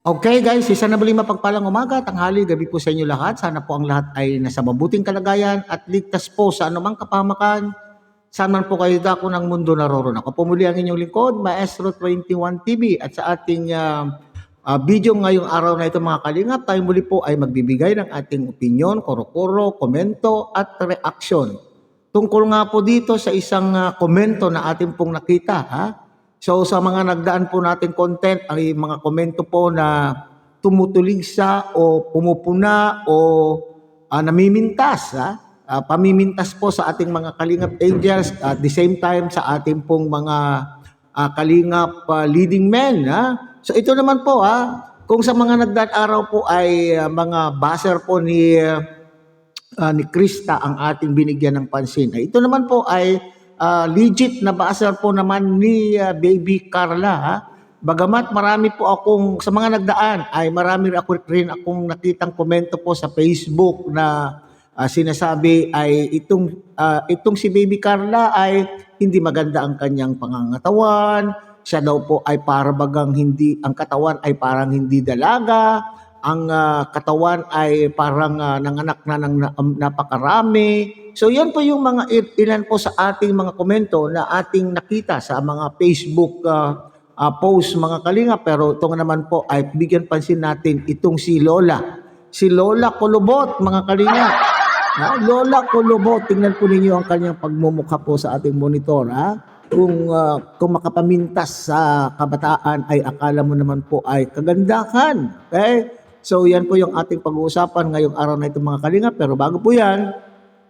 Okay guys, isa na muli mapagpalang umaga, tanghali, gabi po sa inyo lahat. Sana po ang lahat ay nasa mabuting kalagayan at ligtas po sa anumang kapahamakan. Saan man po kayo dako ng mundo naroon. Ako po muli ang inyong lingkod, Maestro 21 TV. At sa ating video ngayong araw na ito mga kalingap, tayo muli po ay magbibigay ng ating opinion, koro-koro, komento at reaksyon. Tungkol nga po dito sa isang komento na ating pong nakita, ha? So sa mga nagdaan po nating content, ay mga komento po na tumutuligsa o pumupuna o namimintas, pamimintas po sa ating mga Kalingap Angels at the same time sa ating pong mga Kalingap leading men. So ito naman po, kung sa mga nagdaan araw po ay mga baser po ni Krista ang ating binigyan ng pansin. Ito naman po ay legit na baser po naman ni Baby Carla. Bagamat marami po akong, sa mga nagdaan, ay marami rin akong nakitang komento po sa Facebook na sinasabi ay itong si Baby Carla ay hindi maganda ang kanyang pangangatawan. Siya daw po ay parabagang hindi, ang katawan ay parang hindi dalaga. Ang katawan ay parang nanganak na ng napakarami. So yan po yung mga ilan po sa ating mga komento na ating nakita sa mga Facebook post mga kalinga. Pero ito naman po ay bigyan pansin natin itong si Lola. Si Lola Kulubot mga kalinga. Lola Kulubot, tingnan po ninyo ang kanyang pagmumukha po sa ating monitor. Kung makapamintas sa kabataan ay akala mo naman po ay kagandahan. Okay? So yan po yung ating pag-uusapan ngayong araw na ito mga kalinga. Pero bago po yan,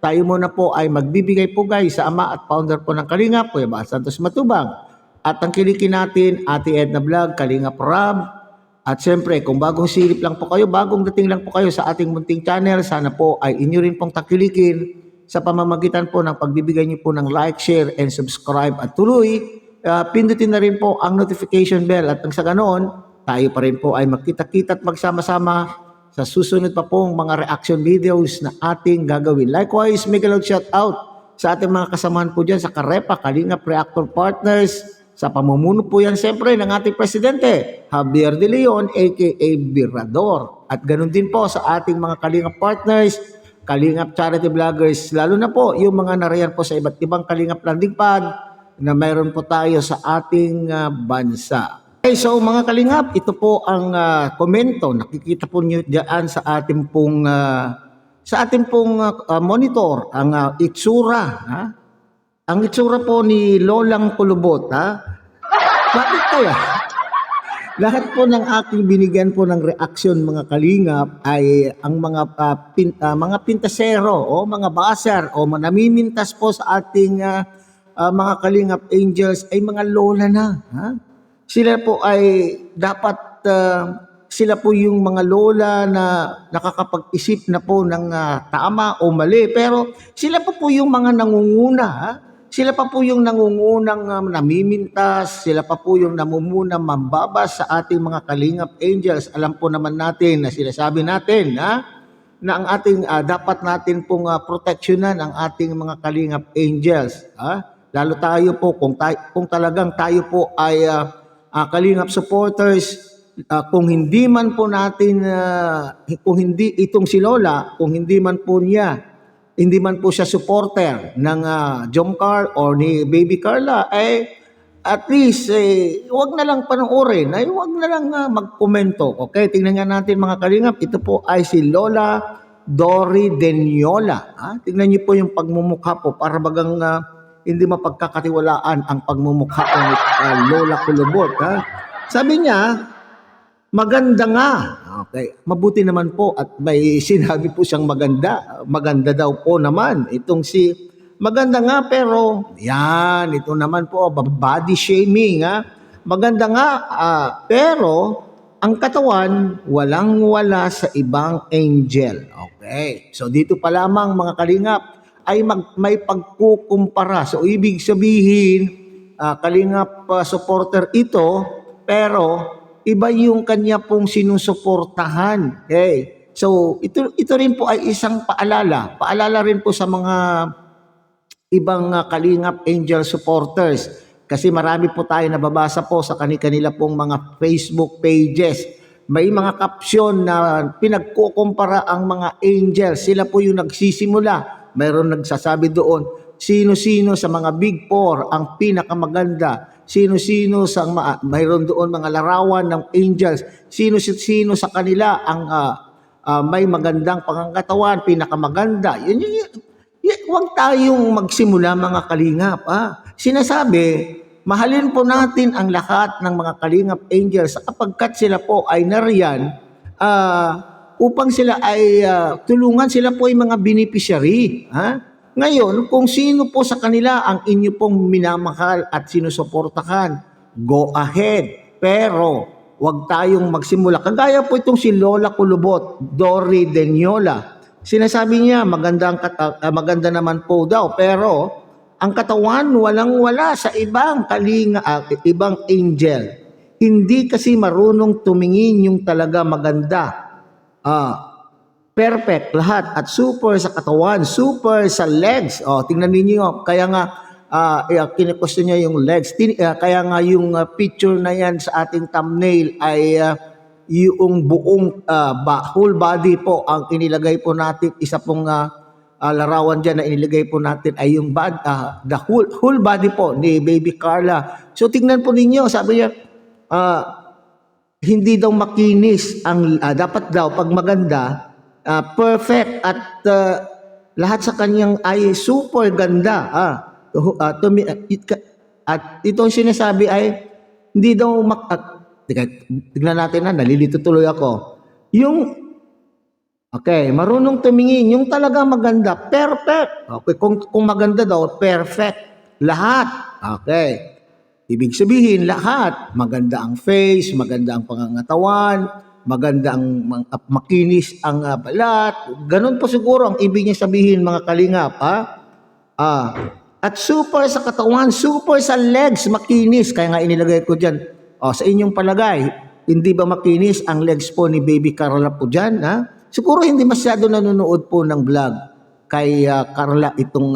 tayo muna po ay magbibigay po guys sa ama at founder po ng Kalingap, Kuya Bal Santos Matubang. At tangkilikin natin, Ate Edna Vlog, Kalingap Rob. At syempre, kung bagong silip lang po kayo, bagong dating lang po kayo sa ating munting channel, sana po ay inyo rin pong tangkilikin sa pamamagitan po ng pagbibigay niyo po ng like, share, and subscribe. At tuloy, pindutin na rin po ang notification bell at nang sa ganoon, tayo pa rin po ay magkita-kita at magsama-sama sa susunod pa pong mga reaction videos na ating gagawin. Likewise, mega loud shout out sa ating mga kasamahan po dyan sa Karepa, Kalingap Reactor Partners, sa pamumuno po yan siyempre ng ating Presidente, Javier De Leon, aka Virador. At ganun din po sa ating mga Kalingap Partners, Kalingap Charity Vloggers, lalo na po yung mga nariyan po sa iba't ibang Kalingap Landing Pad na mayroon po tayo sa ating bansa. Okay, so mga kalingap, ito po ang komento. Nakikita po niyo diyan sa ating pong monitor ang itsura. Ang itsura po ni Lolang Kulubot. Bakit kaya? Lahat po ng aking binigyan po ng reaksyon mga kalingap ay ang mga pintasero o mga baser o namimintas po sa ating mga Kalingap Angels ay mga lola na. Sila po ay dapat, sila po yung mga lola na nakakapag-isip na po ng tama o mali. Pero sila po yung mga nangunguna. Sila pa po yung nangungunang namimintas. Sila pa po yung namumunang mambabas sa ating mga Kalingap Angels. Alam po naman natin na sinasabi natin na ang ating dapat natin pong proteksyonan ang ating mga Kalingap Angels. Lalo tayo po kung talagang tayo po ay Kalingap supporters, kung hindi man po natin, kung hindi itong si Lola, kung hindi man po siya supporter ng Jomcar or ni Baby Carla, at least, huwag na lang panoorin, huwag na lang magkomento. Okay, tingnan nga natin mga Kalingap, ito po ay si Lola Dory Denyola. Tingnan niyo po yung pagmumukha po, para bagang hindi mapagkakatiwalaan ang pagmumukha ng Lola Kulubot. Sabi niya, maganda nga. Okay, mabuti naman po at may sinabi po siyang maganda. Maganda daw po naman. Itong si maganda nga pero yan, ito naman po body shaming. Maganda nga pero ang katawan walang-wala sa ibang angel. Okay, so dito pa lamang mga kalingap ay may pagkukumpara. So ibig sabihin, Kalingap supporter ito, pero iba yung kanya pong sinusuportahan. Okay? So ito rin po ay isang paalala. Paalala rin po sa mga ibang Kalingap Angel supporters. Kasi marami po tayo nababasa po sa kanila pong mga Facebook pages may mga kapsyon na pinagkukumpara ang mga angels. Sila po yung nagsisimula. Mayroon nagsasabi doon, sino-sino sa mga big four ang pinakamaganda? Sino-sino sa mayroon doon mga larawan ng angels? Sino-sino sa kanila ang may magandang pangangatawan, pinakamaganda? Huwag tayong magsimula mga kalingap. Sinasabi, mahalin po natin ang lahat ng mga kalingap angels sapagkat sila po ay nariyan upang sila ay tulungan, sila po ay mga beneficiary. Ngayon, kung sino po sa kanila ang inyo pong minamahal at sinusuportahan, go ahead. Pero huwag tayong magsimula. Kagaya po itong si Lola Kulubot, Dory Denyola. Sinasabi niya, maganda naman po daw, pero ang katawan walang-wala sa ibang ibang angel. Hindi kasi marunong tumingin yung talaga maganda. Perfect lahat at super sa katawan, super sa legs. Tingnan niyo, kaya nga kinukusto niya yung legs. Kaya nga yung picture na yan sa ating thumbnail ay yung buong whole body po ang inilagay po natin. Isa pong larawan dyan na inilagay po natin ay yung the whole body po ni Baby Carla. So tingnan po ninyo, sabi niya, hindi daw makinis ang dapat daw pag maganda, perfect at lahat sa kanyang ay super ganda. At itong sinasabi ay hindi daw tignan natin nalilito tuloy ako. Marunong tumingin, yung talaga maganda, perfect. Okay, kung maganda daw, perfect. Lahat. Okay. Ibig sabihin, lahat. Maganda ang face, maganda ang pangangatawan, maganda ang makinis ang balat. Ganun po siguro ang ibig niya sabihin, mga kalingap. At super sa katawan, super sa legs, makinis. Kaya nga inilagay ko dyan. Sa inyong palagay, hindi ba makinis ang legs po ni Baby Carla po dyan? Siguro hindi masyado nanonood po ng vlog kay Carla itong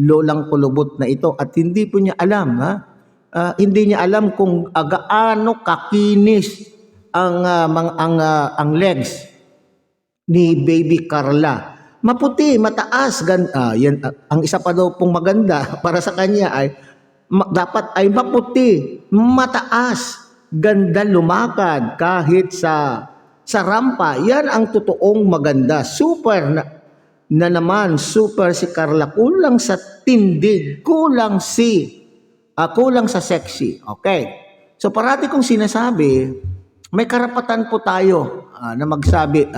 Lolang Kulubot na ito at hindi po niya alam. Hindi niya alam kung gaano kakinis ang legs ni Baby Carla. Maputi, mataas, yan ang isa pa daw pong maganda para sa kanya ay dapat ay maputi, mataas, ganda lumakad kahit sa rampa. Yan ang totoong maganda. Super na naman, super si Carla. Kulang sa tindig, kulang sa sexy. Okay. So parati kong sinasabi, may karapatan po tayo na magsabi,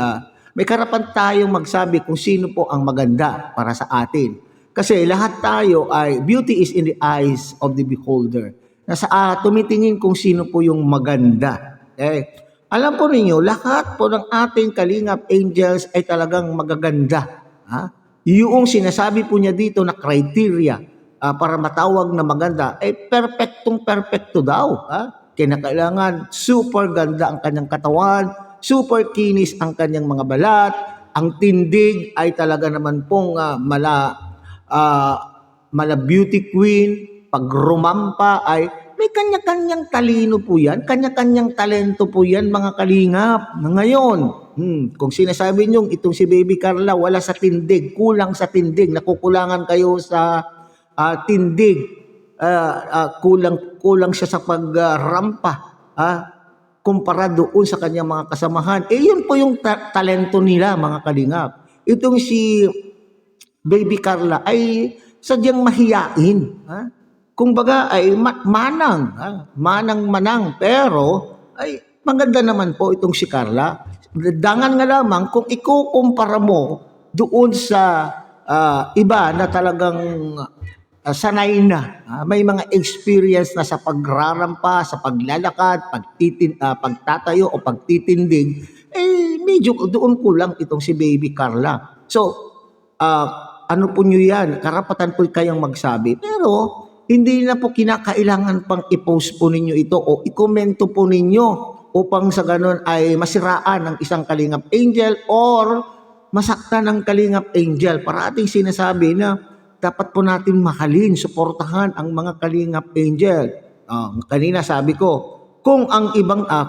may karapatan tayong magsabi kung sino po ang maganda para sa atin. Kasi lahat tayo ay, beauty is in the eyes of the beholder. Tumitingin kung sino po yung maganda. Okay? Alam po ninyo, lahat po ng ating kalingap angels ay talagang magaganda. Yung sinasabi po niya dito na criteria para matawag na maganda, ay perfecto daw. Kinakailangan super ganda ang kanyang katawan, super kinis ang kanyang mga balat, ang tindig ay talaga naman pong mala beauty queen, pag rumampa ay may kanya-kanyang talino po yan, kanya-kanyang talento po yan mga kalingap. Ngayon, kung sinasabi nyo itong si Baby Carla wala sa tindig, kulang sa tindig, nakukulangan kayo sa tindig, kulang siya sa pagrampa, kumpara doon sa kanyang mga kasamahan. Yun po yung talento nila mga kalingap. Itong si Baby Carla ay sadyang mahiyain. Kumbaga ay manang, pero ay maganda naman po itong si Carla. Dangan nga lamang kung ikukumpara mo doon sa iba na talagang sanay na, may mga experience na sa pagrarampa, sa paglalakad, pagtatayo o pagtitindig, medyo doon kulang itong si Baby Carla. So, ano po nyo yan? Karapatan po kayong magsabi. Pero, hindi na po kinakailangan pang i-post po ninyo ito o i-komento po ninyo upang sa ganun ay masiraan ng isang kalingap angel or masaktan ng kalingap angel. Parating sinasabi na dapat po natin mahalin, suportahan ang mga kalingap angel. Kanina sabi ko,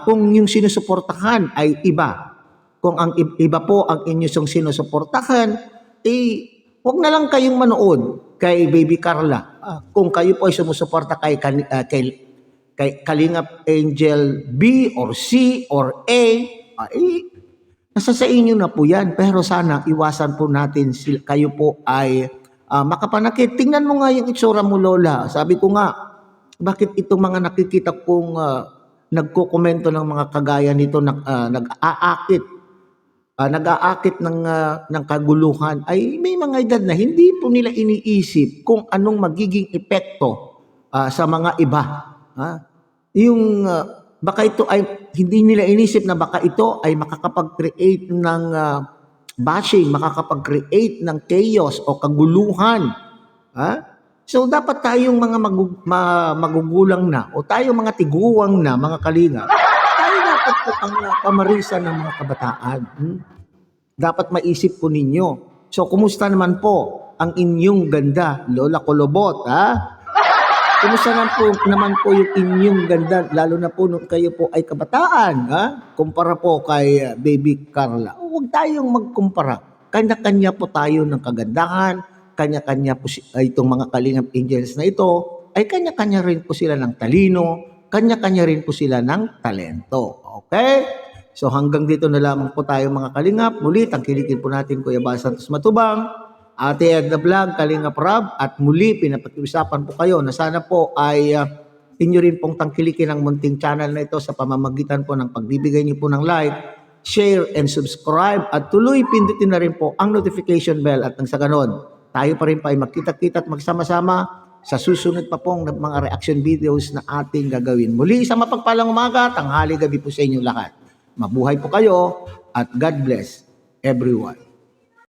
kung yung sinusuportahan ay iba, kung ang iba po ang inyong sinusuportahan, wag na lang kayong manood kay Baby Carla. Kung kayo po ay sumusuporta kay Kalingap Angel B or C or A, nasa sa inyo na po yan. Pero sana iwasan po natin kayo po ay makapanakit. Tingnan mo nga yung itsura mo, Lola. Sabi ko nga, bakit itong mga nakikita kong nagkokomento ng mga kagaya nito nag-aakit ng kaguluhan ay may mga edad na hindi po nila iniisip kung anong magiging epekto sa mga iba. Baka ito ay hindi nila inisip na baka ito ay makakapag-create ng bashing, makakapag-create ng chaos o kaguluhan. So dapat tayong mga magugulang na o tayong mga tiguwang na mga kalinga, tayo dapat po ang pamarisan ng mga kabataan. Dapat maisip po ninyo. So kumusta naman po ang inyong ganda, Lola Kolobot, Kumusta naman po yung inyong ganda, lalo na po nung kayo po ay kabataan, kumpara po kay Baby Carla. Huwag tayong magkumpara. Kanya-kanya po tayo ng kagandahan, kanya-kanya po itong mga Kalingap Angels na ito, ay kanya-kanya rin po sila ng talino, kanya-kanya rin po sila ng talento. Okay? So hanggang dito na lamang po tayo mga Kalingap. Muli, tangkilikin po natin Kuya Bal Santos Matubang, Ate Edna Vlog, Kalingap Rab, at muli pinapakiusapan po kayo na sana po ay inyo rin pong tangkilikin ang munting channel na ito sa pamamagitan po ng pagbibigay niyo po ng like, share, and subscribe, at tuloy pindutin na rin po ang notification bell at nang sa ganon, tayo pa rin pa ay magkita-kita at magsama-sama sa susunod pa pong mga reaction videos na ating gagawin. Muli, isang mapagpalang umaga, tanghali, gabi po sa inyo lahat. Mabuhay po kayo at God bless everyone.